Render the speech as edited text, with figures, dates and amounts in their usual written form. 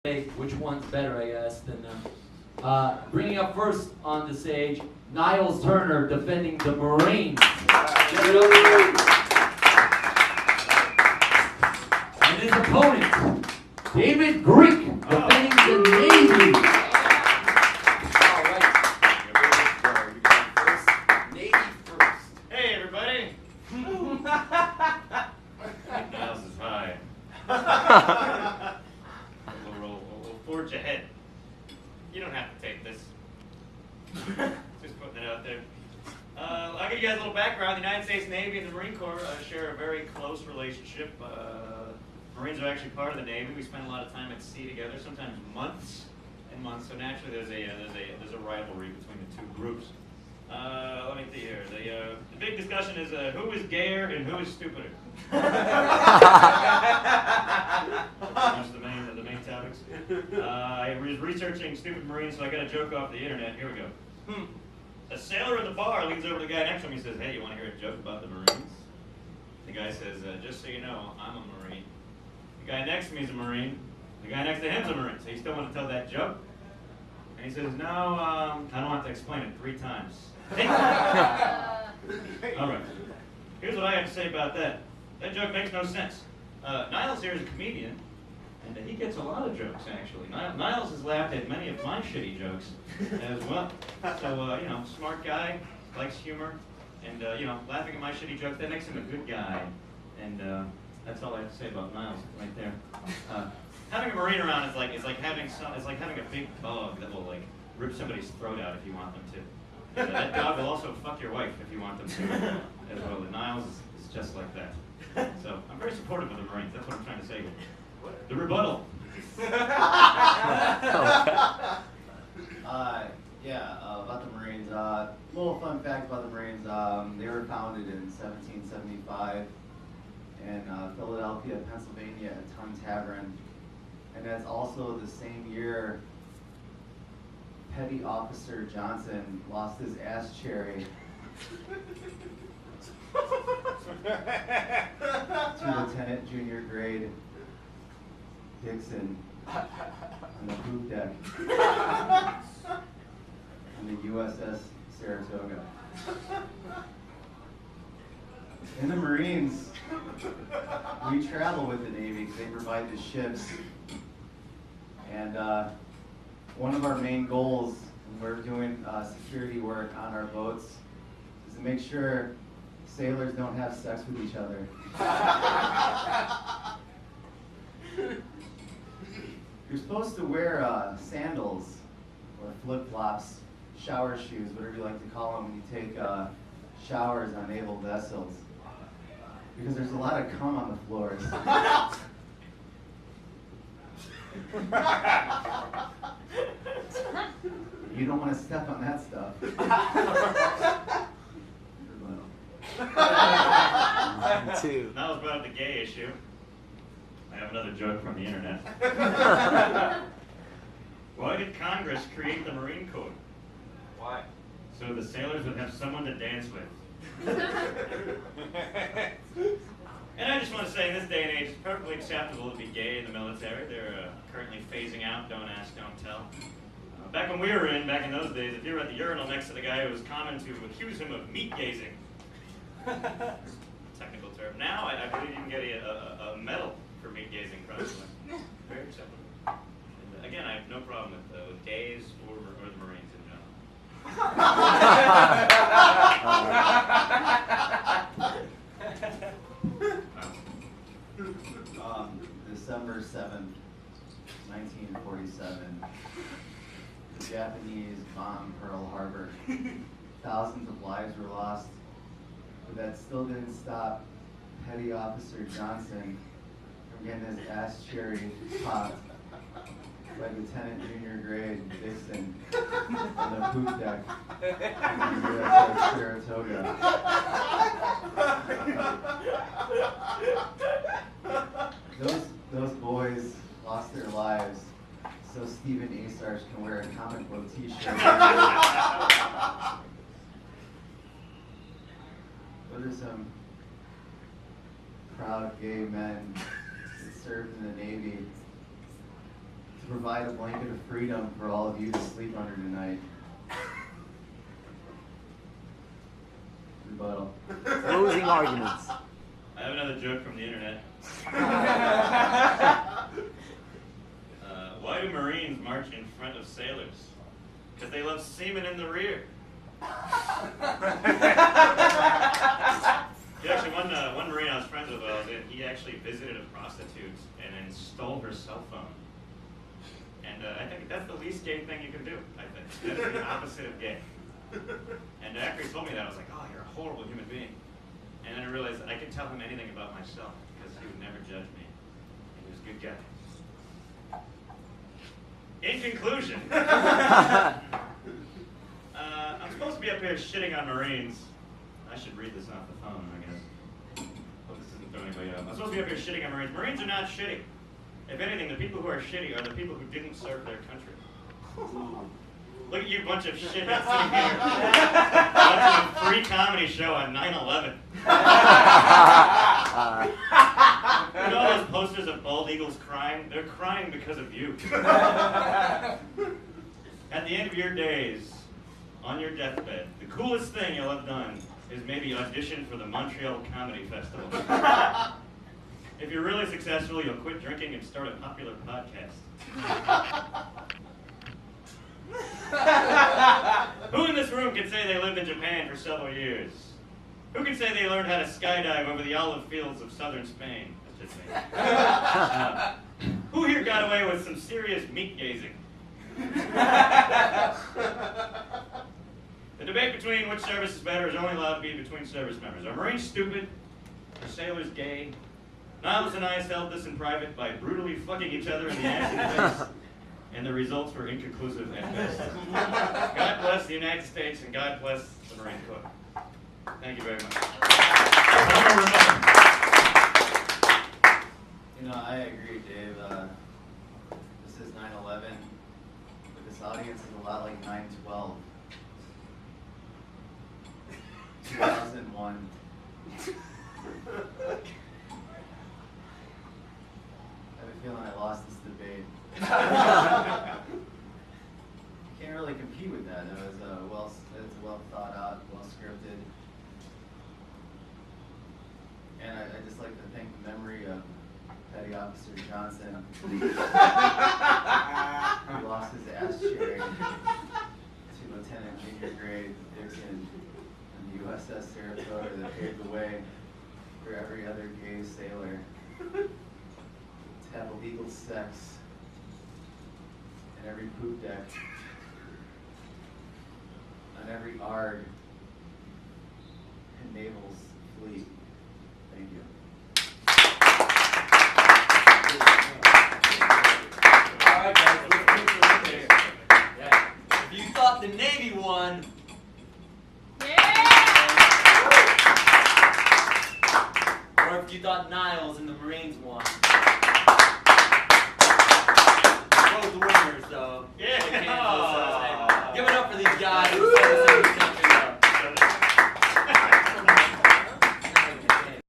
which one's better, I guess, than them. Bringing up first on the stage, Niles Turner defending the Marines. And his opponent, David Greek, defending the Navy. All right. Navy first. Hey, everybody. Niles is high. We'll forge ahead. You don't have to take this. Just putting it out there. I'll give you guys a little background. The United States Navy and the Marine Corps share a very close relationship. Marines are actually part of the Navy. We spend a lot of time at sea together, sometimes months and months. So naturally, there's a rivalry between the two groups. Let me see here. The big discussion is who is gayer and who is stupider. That's the main topics. I was researching stupid Marines, so I got a joke off the internet. Here we go. A sailor in the bar leans over to the guy next to him. He says, "Hey, you want to hear a joke about the Marines?" The guy says, "Just so you know, I'm a Marine." The guy next to me is a Marine. The guy next to him's a Marine. So you still want to tell that joke? And he says, "No, I don't have to explain it 3 times." All right. Here's what I have to say about that. That joke makes no sense. Niles here is a comedian, and he gets a lot of jokes, actually. Niles has laughed at many of my shitty jokes as well. So, smart guy, likes humor, and, laughing at my shitty jokes, that makes him a good guy. And that's all I have to say about Niles right there. Having a Marine around is like having a big dog that will, rip somebody's throat out if you want them to. And, that dog will also fuck your wife if you want them to as well. And Niles is just like that. So I'm very supportive of the Marines. That's what I'm trying to say here. The rebuttal. About the Marines. Little fun fact about the Marines. They were founded in 1775 in Philadelphia, Pennsylvania, at Ton Tavern. And that's also the same year Petty Officer Johnson lost his ass cherry to Lieutenant Junior Grade Dixon on the poop deck on the USS Saratoga. In the Marines, we travel with the Navy because they provide the ships. And one of our main goals when we're doing security work on our boats is to make sure sailors don't have sex with each other. You're supposed to wear sandals or flip-flops, shower shoes, whatever you like to call them, when you take showers on naval vessels, because there's a lot of cum on the floors. You don't want to step on that stuff. Niles brought up the gay issue. I have another joke from the internet. Why did Congress create the Marine Corps? Why? So the sailors would have someone to dance with. And I just want to say, in this day and age, it's perfectly acceptable to be gay in the military. They're currently phasing out don't ask, don't tell. Back when we were back in those days, if you were at the urinal next to the guy, it was common to accuse him of meat gazing. Technical term. Now, I believe you can get a medal for meat gazing, probably. Very acceptable. And, again, I have no problem with gays or the Marines in general. December 7th, 1947. The Japanese bombed Pearl Harbor. Thousands of lives were lost, but that still didn't stop Petty Officer Johnson from getting his ass cherry popped by Lieutenant Junior Grade Dixon on the poop deck on the USS Saratoga. Those boys lost their lives so Stephen Asarch can wear a comic book t-shirt. What are some proud gay men that served in the Navy to provide a blanket of freedom for all of you to sleep under tonight. Rebuttal. Closing arguments. I have another joke from the internet. Why do Marines march in front of sailors? Because they love semen in the rear. Actually, one Marine I was friends with, he actually visited a prostitute and then stole her cell phone. And I think that's the least gay thing you can do, I think. That's the opposite of gay. And after he told me that, I was like, oh, you're a horrible human being. And then I realized that I could tell him anything about myself because he would never judge me. And he was a good guy. In conclusion, I'm supposed to be up here shitting on Marines. I should read this off the phone, I guess. Hope this doesn't throw anybody up. I'm supposed to be up here shitting on Marines. Marines are not shitty. If anything, the people who are shitty are the people who didn't serve their country. Look at you bunch of shitheads sitting here watching a free comedy show on 9/11. You know all those posters of bald eagles crying? They're crying because of you. At the end of your days, on your deathbed, the coolest thing you'll have done is maybe audition for the Montreal Comedy Festival. If you're really successful, you'll quit drinking and start a popular podcast. Who in this room can say they lived in Japan for several years? Who can say they learned how to skydive over the olive fields of southern Spain? That's just me. Who here got away with some serious meat gazing? The debate between which service is better is only allowed to be between service members. Are Marines stupid? Are sailors gay? Niles and I settled this in private by brutally fucking each other in the ass and face, and the results were inconclusive at best. God bless the United States and God bless the Marine Corps. Thank you very much. You know, I agree, Dave. This is 9/11, but this audience is a lot like 9/12. 2001. I have a feeling I lost this debate. Can't really compete with that. It was well thought out, well scripted. And I just like to thank the memory of Petty Officer Johnson. He lost his ass cheering to Lieutenant Junior Grade Dixon and the USS Saratoga that paved the way for every other gay sailor to have illegal sex in every poop deck, on every ARG and naval's fleet. Thank you. Alright guys, let's move to the next. Yeah. If you thought the Navy won, or if you thought Niles and the Marines won.